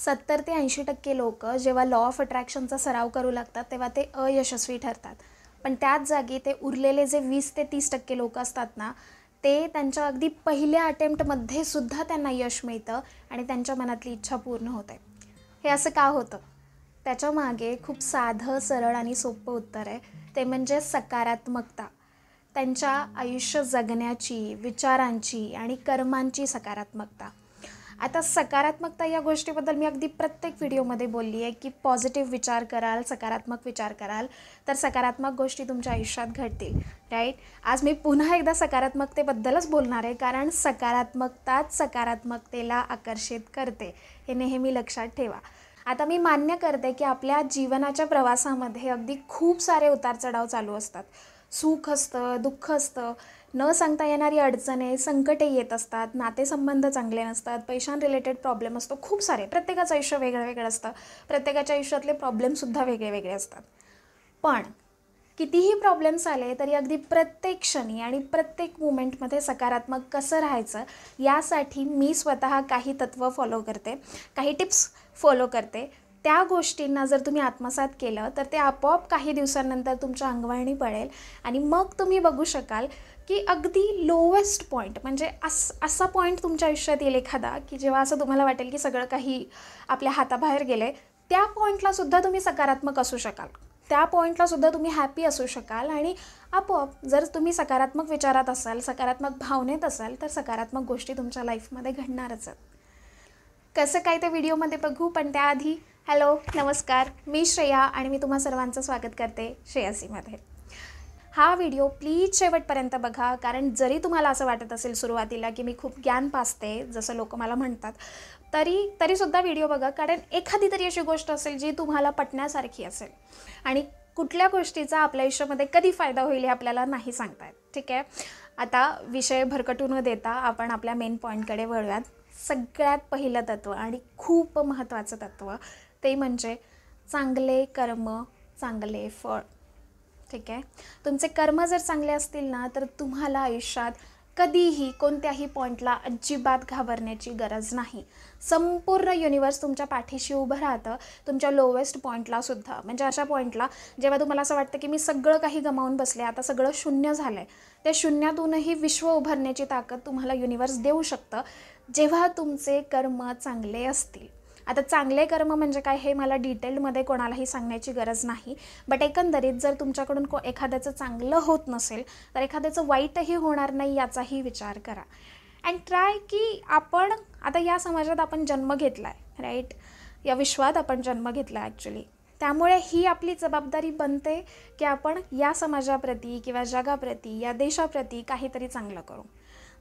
70 ते 80% लोक जेव्हा लॉ ऑफ अट्रॅक्शनचा सराव करू लागतात तेव्हा ते अयशस्वी ठरतात. पण त्याच जागी ते उरलेले जे 20 ते 30% लोक असतात ना, ते त्यांच्या अगदी पहिल्या अटेम्प्टमध्ये सुद्धा त्यांना यश मिळतं आणि त्यांच्या मनातली इच्छा पूर्ण होते. हे असं का होतं? त्याच्यामागे खूप साधं, सरळ आणि सोपं उत्तर आहे. ते म्हणजे सकारात्मकता. त्यांच्या आयुष्य जगण्याची, विचारांची आणि कर्मांची सकारात्मकता. आता सकारात्मकता या गोष्टीबद्दल मी अगदी प्रत्येक व्हिडिओमध्ये बोलली आहे की पॉझिटिव्ह विचार कराल, सकारात्मक विचार कराल तर सकारात्मक गोष्टी तुमच्या आयुष्यात घडतील, राईट. आज मी पुन्हा एकदा सकारात्मकतेबद्दलच बोलणार आहे, कारण सकारात्मकताच सकारात्मकतेला आकर्षित करते, हे नेहमी लक्षात ठेवा. आता मी मान्य करते की आपल्या जीवनाच्या प्रवासामध्ये अगदी खूप सारे उतार चढाव चालू असतात. सुख असतं, दुःख असतं, न सांगता येणारी अडचणी, संकटे येत असतात, नातेसंबंध चांगले नसतात, पैशां रिलेटेड प्रॉब्लेम असतो, खूप सारे. प्रत्येकाचं आयुष्य वेगळं वेगळं असतं, प्रत्येकाच्या आयुष्यातले प्रॉब्लेमसुद्धा वेगळे वेगळे असतात. पण कितीही प्रॉब्लेम्स आले तरी अगदी प्रत्येक क्षणी आणि प्रत्येक मुमेंटमध्ये सकारात्मक कसं राहायचं यासाठी मी स्वतः काही तत्त्व फॉलो करते, काही टिप्स फॉलो करते. त्या गोष्टींना जर तुम्ही आत्मसात केलं तर ते आपोआप काही दिवसांनंतर तुमच्या अंगवळणी पडेल आणि मग तुम्ही बघू शकाल की अगदी लोवेस्ट पॉईंट, म्हणजे असा पॉईंट तुमच्या आयुष्यात येईल एखादा की जेव्हा असं तुम्हाला वाटेल की सगळं काही आपल्या हाताबाहेर गेलं आहे, त्या पॉईंटलासुद्धा तुम्ही सकारात्मक असू शकाल, त्या पॉईंटलासुद्धा तुम्ही हॅपी असू शकाल. आणि आपोआप जर तुम्ही सकारात्मक विचारात असाल, सकारात्मक भावनेत असाल तर सकारात्मक गोष्टी तुमच्या लाईफमध्ये घडणारच आहेत. कसं काय ते व्हिडिओमध्ये बघू, पण त्याआधी हॅलो, नमस्कार, मी श्रेया आणि मी तुम्हा सर्वांचं स्वागत करते श्रेयासीमध्ये. हा व्हिडिओ प्लीज शेवटपर्यंत बघा, कारण जरी तुम्हाला असं वाटत असेल सुरुवातीला की मी खूप ज्ञान पाजते जसं लोक मला म्हणतात, तरीसुद्धा व्हिडिओ बघा, कारण एखादी तरी अशी गोष्ट असेल जी तुम्हाला पटण्यासारखी असेल. आणि कुठल्या गोष्टीचा आपल्या आयुष्यामध्ये कधी फायदा होईल हे आपल्याला नाही सांगता येत, ठीक आहे. आता विषय भरकटू न देता आपण आपल्या मेन पॉईंटकडे वळूयात. सगळ्यात पहिलं तत्त्व आणि खूप महत्त्वाचं तत्त्व ते म्हणजे चांगले कर्म चांगले फळ, ठीक आहे. तुमचे कर्म जर चांगले असतील ना तर तुम्हाला आयुष्यात कधीही कोणत्याही पॉईंटला अजिबात घाबरण्याची गरज नाही. संपूर्ण युनिवर्स तुमच्या पाठीशी उभं राहतं, तुमच्या लोवेस्ट पॉईंटलासुद्धा. म्हणजे अशा पॉईंटला जेव्हा तुम्हाला असं वाटतं की मी सगळं काही गमावून बसले, आता सगळं शून्य झालं आहे, त्या शून्यातूनही विश्व उभारण्याची ताकद तुम्हाला युनिवर्स देऊ शकतं जेव्हा तुमचे कर्म चांगले असतील. आता चांगले कर्म म्हणजे काय हे मला डिटेलमध्ये कोणालाही सांगण्याची गरज नाही, बट एकंदरीत जर तुमच्याकडून एखाद्याचं चांगलं होत नसेल तर एखाद्याचं वाईटही होणार नाही याचाही विचार करा. अँड ट्राय की आपण आता या समाजात आपण जन्म घेतला आहे, राईट, या विश्वात आपण जन्म घेतला आहे ॲक्च्युली. त्यामुळे ही आपली जबाबदारी बनते की आपण या समाजाप्रती किंवा जगाप्रती, या देशाप्रती काहीतरी चांगलं करू.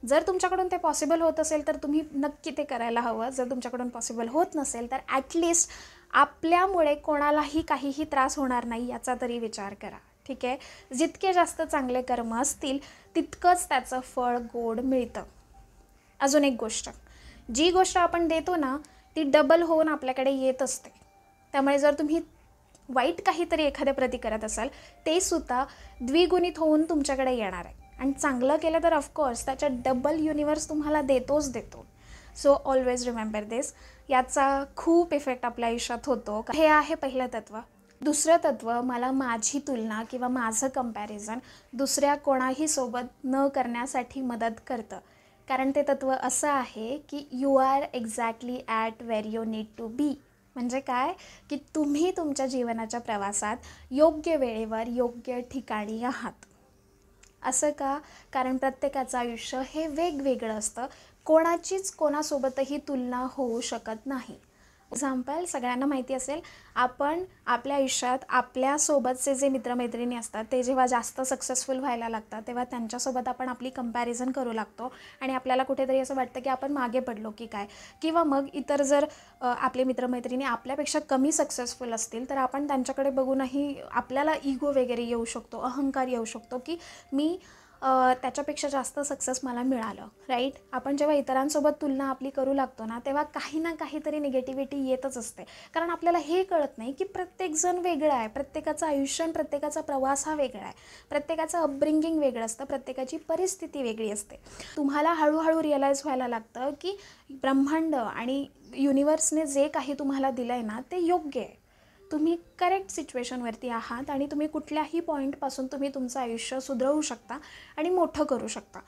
जर तुमच्याकडून ते पॉसिबल होत असेल तर तुम्ही नक्की ते करायला हवं. जर तुमच्याकडून पॉसिबल होत नसेल तर ॲटलिस्ट आपल्यामुळे कोणालाही काहीही त्रास होणार नाही याचा तरी विचार करा, ठीक आहे. जितके जास्त चांगले कर्म असतील तितकंच त्याचं फळ गोड मिळतं. अजून एक गोष्ट, जी गोष्ट आपण देतो ना ती डबल होऊन आपल्याकडे येत असते. त्यामुळे जर तुम्ही वाईट काहीतरी एखाद्या प्रती करत असाल ते सुद्धा द्विगुणित होऊन तुमच्याकडे येणार आहे. आणि चांगलं केलं तर ऑफकोर्स त्याच्या डबल युनिवर्स तुम्हाला देतोच देतो. सो ऑलवेज रिमेंबर दिस. याचा खूप इफेक्ट आपल्या आयुष्यात होतो. हे आहे पहिलं तत्त्व. दुसरं तत्त्व, मला माझी तुलना किंवा माझं कंपॅरिझन दुसऱ्या कोणाही सोबत न करण्यासाठी मदत करतं. कारण ते तत्त्व असं आहे की you are exactly at where you need to be. म्हणजे काय की तुम्ही तुमच्या जीवनाच्या प्रवासात योग्य वेळेवर योग्य ठिकाणी आहात. असं का? कारण प्रत्येकाचं आयुष्य हे वेगवेगळं असतं, कोणाचीच कोणासोबतही तुलना होऊ शकत नाही. एक्झाम्पल सगळ्यांना माहिती असेल, आपण आपल्या आयुष्यात आपल्यासोबतचे जे मित्रमैत्रिणी असतात ते जेव्हा जास्त सक्सेसफुल व्हायला लागतात तेव्हा त्यांच्यासोबत आपण आपली कंपॅरिझन करू लागतो आणि आपल्याला कुठेतरी असं वाटतं की आपण मागे पडलो की काय. किंवा मग इतर जर आपले मित्रमैत्रिणी आपल्यापेक्षा कमी सक्सेसफुल असतील तर आपण त्यांच्याकडे बघूनही आपल्याला इगो वगैरे येऊ शकतो, अहंकार येऊ शकतो की मी त्याच्यापेक्षा जास्त सक्सेस मला मिळालं, राईट. आपण जेव्हा इतरांसोबत तुलना आपली करू लागतो ना, तेव्हा काही ना काहीतरी निगेटिव्हिटी येतच असते. कारण आपल्याला हे कळत नाही की प्रत्येकजण वेगळं आहे, प्रत्येकाचं आयुष्य आणि प्रत्येकाचा प्रवास हा वेगळा आहे, प्रत्येकाचं अपब्रिंगिंग वेगळं असतं, प्रत्येकाची परिस्थिती वेगळी असते. तुम्हाला हळूहळू रिअलाईज व्हायला लागतं की ब्रह्मांड आणि युनिवर्सने जे काही तुम्हाला दिलं आहे ना, ते योग्य आहे. तुम्ही करेक्ट सिच्युएशनवरती आहात आणि तुम्ही कुठल्याही पॉईंटपासून तुम्ही तुमचं आयुष्य सुधरवू शकता आणि मोठं करू शकता.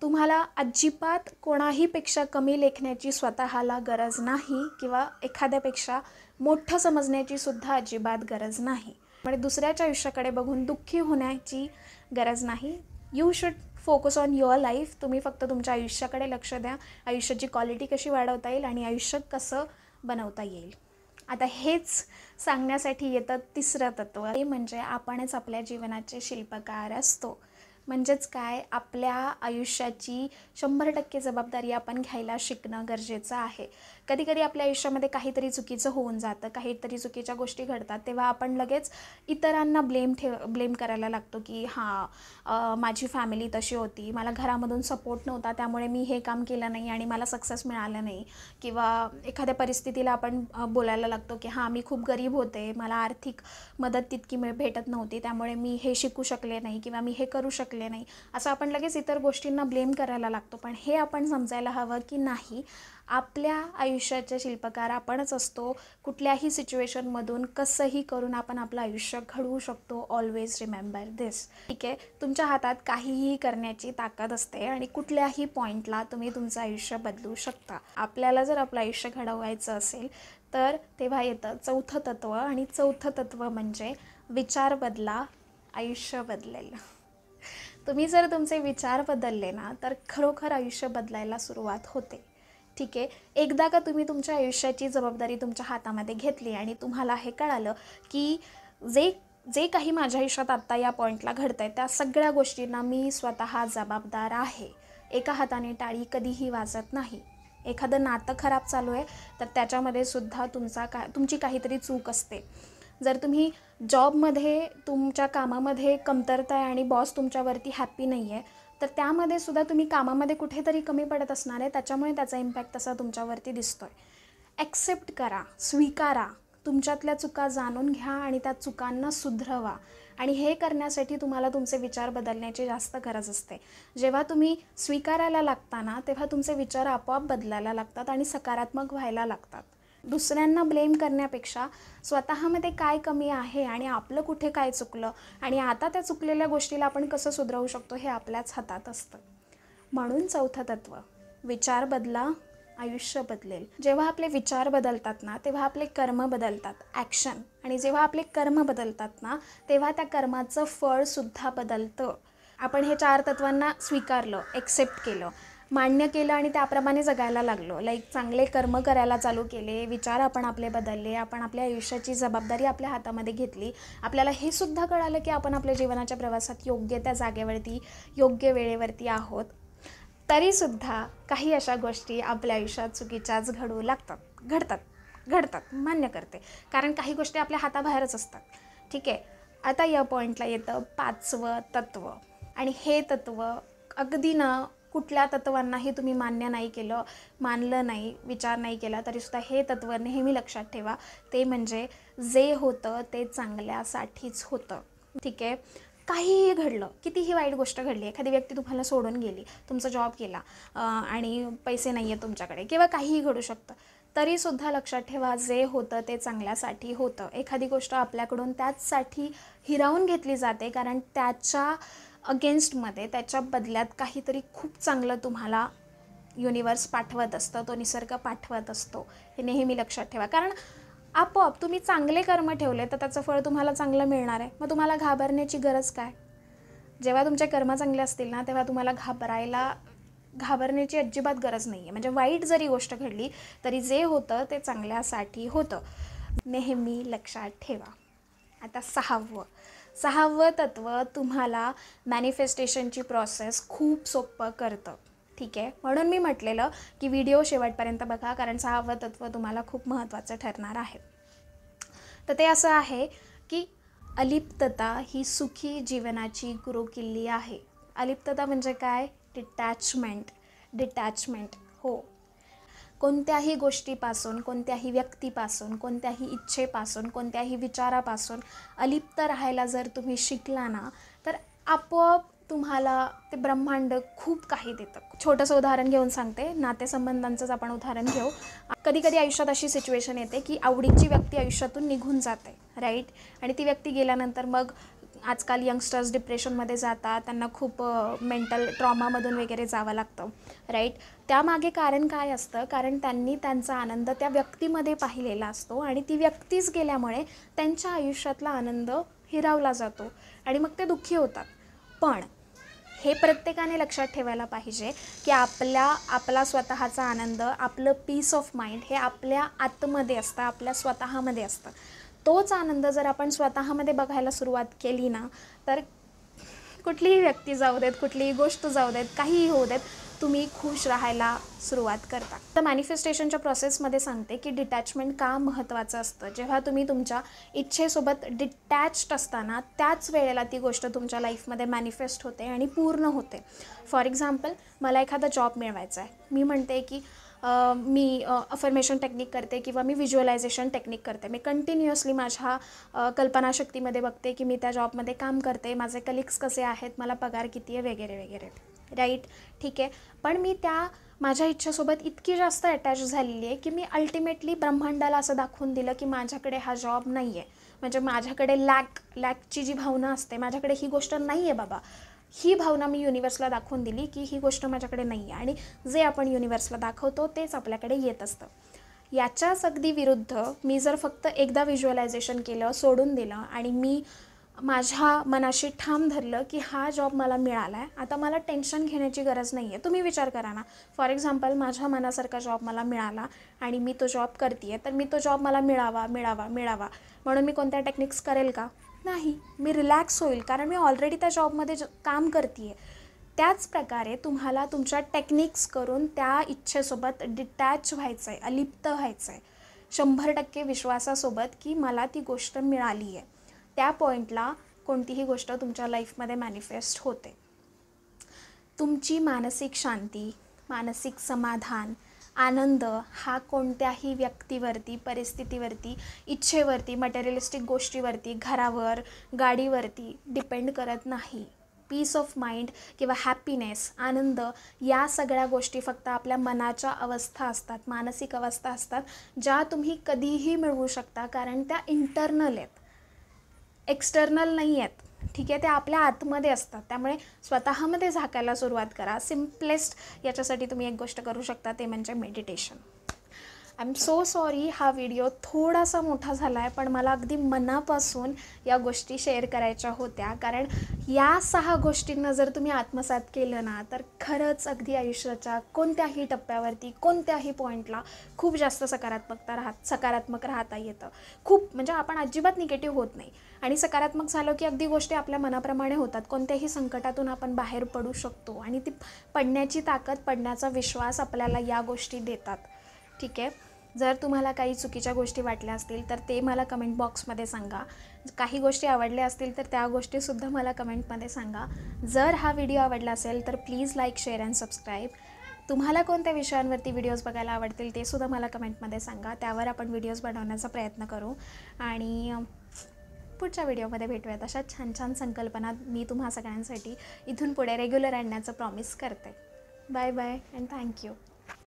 तुम्हाला अजिबात कोणाहीपेक्षा कमी लेखण्याची स्वतःला गरज नाही किंवा एखाद्यापेक्षा मोठं समजण्याची सुद्धा अजिबात गरज नाही. म्हणजे दुसऱ्याच्या आयुष्याकडे बघून दुःखी होण्याची गरज नाही. You should focus on your life. तुम्ही फक्त तुमच्या आयुष्याकडे लक्ष द्या, आयुष्याची क्वालिटी कशी वाढवता येईल आणि आयुष्य कसं बनवता येईल. आता हेच सांगण्यासाठी येतं तिसरं तत्त्व, ते म्हणजे आपणच आपल्या जीवनाचे शिल्पकार असतो. म्हणजेच काय, आपल्या आयुष्याची 100% जबाबदारी आपण घ्यायला शिकणं गरजेचं आहे. कधीकधी आपल्या आयुष्यामध्ये काहीतरी चुकीचं होऊन जातं, काहीतरी चुकीच्या गोष्टी घडतात, तेव्हा आपण लगेच इतरांना ब्लेम करायला लागतो की माझी फॅमिली तशी होती, मला घरामधून सपोर्ट नव्हता, त्यामुळे मी हे काम केलं नाही आणि मला सक्सेस मिळालं नाही. किंवा एखाद्या परिस्थितीला आपण बोलायला लागतो की मी खूप गरीब होते, मला आर्थिक मदत तितकी भेटत नव्हती, त्यामुळे मी हे शिकू शकले नाही किंवा मी हे करू शकले नाही, असं आपण लगेच इतर गोष्टींना ब्लेम करायला लागतो. पण हे आपण समजायला हवं की नाही, आपल्या आयुष्याचे शिल्पकार आपणच असतो. कुठल्याही सिच्युएशनमधून कसंही करून आपण आपलं आयुष्य घडवू शकतो. ऑलवेज रिमेंबर दिस. ठीक आहे, तुमच्या हातात काहीही करण्याची ताकद असते आणि कुठल्याही पॉईंटला तुम्ही तुमचं आयुष्य बदलू शकता. आपल्याला जर आपलं आयुष्य घडवायचं असेल तर तेव्हा येतं चौथं तत्त्व, आणि चौथं तत्त्व म्हणजे विचार बदला, आयुष्य बदलेल. तुम्ही जर तुमचे विचार बदलले ना, तर खरोखर आयुष्य बदलायला सुरुवात होते. ठीक आहे, एकदा का तुम्ही तुमच्या आयुष्याची जबाबदारी तुमच्या हातामध्ये घेतली आणि तुम्हाला हे कळालं की जे काही माझ्या आयुष्यात आत्ता या पॉईंटला घडतं आहे, त्या सगळ्या गोष्टींना मी स्वतः जबाबदार आहे. एका हाताने टाळी कधीही वाजत नाही. एखादं नातं खराब चालू आहे तर त्याच्यामध्ये सुद्धा तुमची काहीतरी चूक असते. जर तुम्ही जॉबमध्ये तुमच्या कामामध्ये कमतरता आहे आणि बॉस तुमच्यावरती हॅप्पी नाही आहे, तर त्यामध्ये सुद्धा तुम्ही कामामध्ये कुठेतरी कमी पडत असणार आहे, त्याच्यामुळे त्याचा इम्पॅक्ट तसा तुमच्यावरती दिसतो आहे. ॲक्सेप्ट करा, स्वीकारा, तुमच्यातल्या चुका जाणून घ्या आणि त्या चुकांना सुधरवा. आणि हे करण्यासाठी तुम्हाला तुमचे विचार बदलण्याची जास्त गरज असते. जेव्हा तुम्ही स्वीकारायला लागता ना, तेव्हा तुमचे विचार आपोआप बदलायला लागतात आणि सकारात्मक व्हायला लागतात. दुसऱ्यांना ब्लेम करण्यापेक्षा स्वतःमध्ये काय कमी आहे आणि आपलं कुठे काय चुकलं आणि आता त्या चुकलेल्या गोष्टीला आपण कसं सुधरवू शकतो हे आपल्याच हातात असतं. म्हणून चौथं तत्त्व, विचार बदला, आयुष्य बदलेल. जेव्हा आपले विचार बदलतात ना, तेव्हा आपले कर्म बदलतात, ॲक्शन. आणि जेव्हा आपले कर्म बदलतात ना, तेव्हा त्या कर्माचं फळसुद्धा बदलतं. आपण हे 4 तत्वांना स्वीकारलं, एक्सेप्ट केलं, मान्य केलं आणि त्याप्रमाणे जगायला लागलो. चांगले कर्म करायला चालू केले, विचार आपण आपले बदलले, आपण आपल्या आयुष्याची जबाबदारी आपल्या हातामध्ये घेतली. आपल्याला हे सुद्धा कळालं की आपण आपल्या जीवनाच्या प्रवासात योग्य त्या जागेवरती, योग्य वेळेवरती आहोत. तरीसुद्धा काही अशा गोष्टी आपल्या आयुष्यात चुकीच्याच घडू लागतात, घडतात, मान्य करते. कारण काही गोष्टी आपल्या हाताबाहेरच असतात. ठीक आहे, आता या पॉईंटला येतं 5वं तत्त्व. आणि हे तत्त्व अगदी ना, कुठल्या तत्त्वांनाही तुम्ही मान्य नाही केलं, मानलं नाही, विचार नाही केला, तरीसुद्धा हे तत्त्व नेहमी लक्षात ठेवा. ते म्हणजे जे होतं ते चांगल्यासाठीच होतं. ठीक आहे, काहीही घडलं, कितीही वाईट गोष्ट घडली, एखादी व्यक्ती तुम्हाला सोडून गेली, तुमचा जॉब गेला आणि पैसे नाही आहेत तुमच्याकडे, किंवा काहीही घडू शकतं, तरीसुद्धा लक्षात ठेवा, जे होतं ते चांगल्यासाठी होतं. एखादी गोष्ट आपल्याकडून त्याचसाठी हिरावून घेतली जाते कारण त्याच्या अगेन्स्टमध्ये, त्याच्या बदल्यात काहीतरी खूप चांगलं तुम्हाला युनिवर्स पाठवत असतं, तो निसर्ग पाठवत असतो. हे नेहमी लक्षात ठेवा. कारण आपोआप तुम्ही चांगले कर्म ठेवले तर त्याचं फळ तुम्हाला चांगलं मिळणार आहे. मग तुम्हाला घाबरण्याची गरज काय? जेव्हा तुमचे कर्म चांगले असतील ना, तेव्हा तुम्हाला घाबरण्याची अजिबात गरज नाही आहे. म्हणजे वाईट जरी गोष्ट घडली तरी जे होतं ते चांगल्यासाठी होतं, नेहमी लक्षात ठेवा. आता 6वं तत्त्व तुम्हाला मॅनिफेस्टेशनची प्रोसेस खूप सोपं करतं. ठीक आहे, म्हणून मी म्हटलेलं की व्हिडिओ शेवटपर्यंत बघा, कारण 6वं तत्त्व तुम्हाला खूप महत्त्वाचं ठरणार आहे. तर ते असं आहे की अलिप्तता ही सुखी जीवनाची गुरुकिल्ली आहे. अलिप्तता म्हणजे काय? डिटॅचमेंट. हो, कोणत्याही गोष्टीपासून, कोणत्याही व्यक्तीपासून, कोणत्याही इच्छेपासून, कोणत्याही विचारापासून अलिप्त राहायला जर तुम्ही शिकला ना, तर आपोआप तुम्हाला ते ब्रह्मांड खूप काही देतं. छोटंसं उदाहरण घेऊन सांगते, नातेसंबंधांचंच आपण उदाहरण घेऊ. कधी कधी आयुष्यात अशी सिच्युएशन येते की आवडीची व्यक्ती आयुष्यातून निघून जाते, राईट? आणि ती व्यक्ती गेल्यानंतर मग आजकाल यंगस्टर्स डिप्रेशनमध्ये जातात, त्यांना खूप मेंटल ट्रॉमामधून वगैरे जावं लागतं, राईट? त्यामागे कारण काय असतं? कारण त्यांनी त्यांचा आनंद त्या व्यक्तीमध्ये पाहिलेला असतो आणि ती व्यक्तीच गेल्यामुळे त्यांच्या आयुष्यातला आनंद हिरावला जातो आणि मग ते दुःखी होतात. पण हे प्रत्येकाने लक्षात ठेवायला पाहिजे की आपला स्वतःचा आनंद, आपलं पीस ऑफ माइंड हे आपल्या आतमध्ये असतं, आपल्या स्वतःमध्ये असतं. तोच आनंद जर आपण स्वतःमध्ये बघायला सुरुवात केली ना, तर कुठलीही व्यक्ती जाऊ देत, कुठलीही गोष्ट जाऊ देत, काहीही होऊ देत, तुम्ही खुश राहायला सुरुवात करता. तर मॅनिफेस्टेशनच्या प्रोसेसमध्ये सांगते की डिटॅचमेंट का महत्त्वाचं असतं. जेव्हा तुम्ही तुमच्या इच्छेसोबत डिटॅच्ड असताना त्याच वेळेला ती गोष्ट तुमच्या लाईफमध्ये मॅनिफेस्ट होते आणि पूर्ण होते. फॉर एक्झाम्पल, मला एखादा जॉब मिळवायचा आहे. मी म्हणते की मी अफर्मेशन टेक्निक करते किंवा मी व्हिज्युअलायझेशन टेक्निक करते. मी कंटिन्युअसली माझ्या कल्पनाशक्तीमध्ये बघते की मी त्या जॉबमध्ये काम करते, माझे कलिग्स कसे आहेत, मला पगार किती आहे, वगैरे वगैरे, राईट? ठीक आहे. पण मी त्या माझ्या इच्छेसोबत इतकी जास्त अटॅच झालेली आहे की मी अल्टिमेटली ब्रह्मांडाला असं दाखवून दिलं की माझ्याकडे हा जॉब नाही आहे. म्हणजे माझ्याकडे लॅकची जी भावना असते, माझ्याकडे ही गोष्ट नाही आहे बाबा, ही भावना मी युनिवर्सला दाखवून दिली की ही गोष्ट माझ्याकडे नाही आहे. आणि जे आपण युनिवर्सला दाखवतो तेच आपल्याकडे येत असतं. याच्याच अगदी विरुद्ध मी जर फक्त एकदा व्हिज्युअलायझेशन केलं, सोडून दिलं आणि मी माझ्या मनाशी ठाम धरलं की हा जॉब मला मिळाला आहे, आता मला टेन्शन घेण्याची गरज नाही आहे. तुम्ही विचार करा ना, फॉर एक्झाम्पल माझ्या मनासारखा जॉब मला मिळाला आणि मी तो जॉब करते आहे, तर मी तो जॉब मला मिळावा म्हणून मी कोणत्या टेक्निक्स करेल का? नाही. मी रिलॅक्स होईल, कारण मी ऑलरेडी त्या जॉबमध्ये काम करते आहे. त्याच प्रकारे तुम्हाला तुमच्या टेक्निक्स करून त्या इच्छेसोबत डिटॅच व्हायचं आहे, अलिप्त व्हायचं आहे, 100% विश्वासासोबत की मला ती गोष्ट मिळाली आहे. त्या पॉईंटला कोणतीही गोष्ट तुमच्या लाईफमध्ये मॅनिफेस्ट होते. तुमची मानसिक शांती, मानसिक समाधान, आनंद हा कोणत्याही व्यक्तीवरती, परिस्थितीवरती, इच्छेवरती, मटेरियलिस्टिक गोष्टीवरती, घरावर, गाडीवरती डिपेंड करत नाही. पीस ऑफ माइंड किंवा हॅपीनेस, आनंद, या सगळ्या गोष्टी फक्त आपल्या मनाच्या अवस्था असतात, मानसिक अवस्था असतात, ज्या तुम्ही कधीही मिळवू शकता, कारण त्या इंटरनल आहेत, एक्सटर्नल नाही आहेत. ठीक आहे, ते आपल्या आतमध्ये असतात. त्यामुळे स्वतःमध्ये झाकायला सुरुवात करा. सिम्पलेस्ट याच्यासाठी तुम्ही एक गोष्ट करू शकता, ते म्हणजे meditation. I am so sorry, हा व्हिडिओ थोडासा मोठा झाला आहे, पण मला अगदी मनापासून या गोष्टी शेअर करायच्या होत्या. कारण या 6 गोष्टींना जर तुम्ही आत्मसात केलं ना, तर खरंच अगदी आयुष्याच्या कोणत्याही टप्प्यावरती, कोणत्याही पॉईंटला खूप जास्त सकारात्मक राहता येतं. खूप म्हणजे आपण अजिबात निगेटिव्ह होत नाही. आणि सकारात्मक झालं की अगदी गोष्टी आपल्या मनाप्रमाणे होतात. कोणत्याही संकटातून आपण बाहेर पडू शकतो आणि ती पडण्याची ताकद, पडण्याचा विश्वास आपल्याला या गोष्टी देतात. ठीक आहे. जर तुम्हाला काही चुकीच्या गोष्टी वाटल्या असतील तर ते मला कमेंट बॉक्समध्ये सांगा. काही गोष्टी आवडल्या असतील तर त्या गोष्टीसुद्धा मला कमेंटमध्ये सांगा. जर हा व्हिडिओ आवडला असेल तर please like, share and subscribe. तुम्हाला कोणत्या विषयांवरती व्हिडिओज बघायला आवडतील ते सुद्धा मला कमेंटमध्ये सांगा. त्यावर आपण व्हिडिओज बनवण्याचा प्रयत्न करू आणि पुढच्या व्हिडिओमध्ये भेटूयात. अशा छान छान संकल्पना मी तुम्हा सगळ्यांसाठी इथून पुढे रेग्युलर आणण्याचं प्रॉमिस करते. Bye bye and thank you.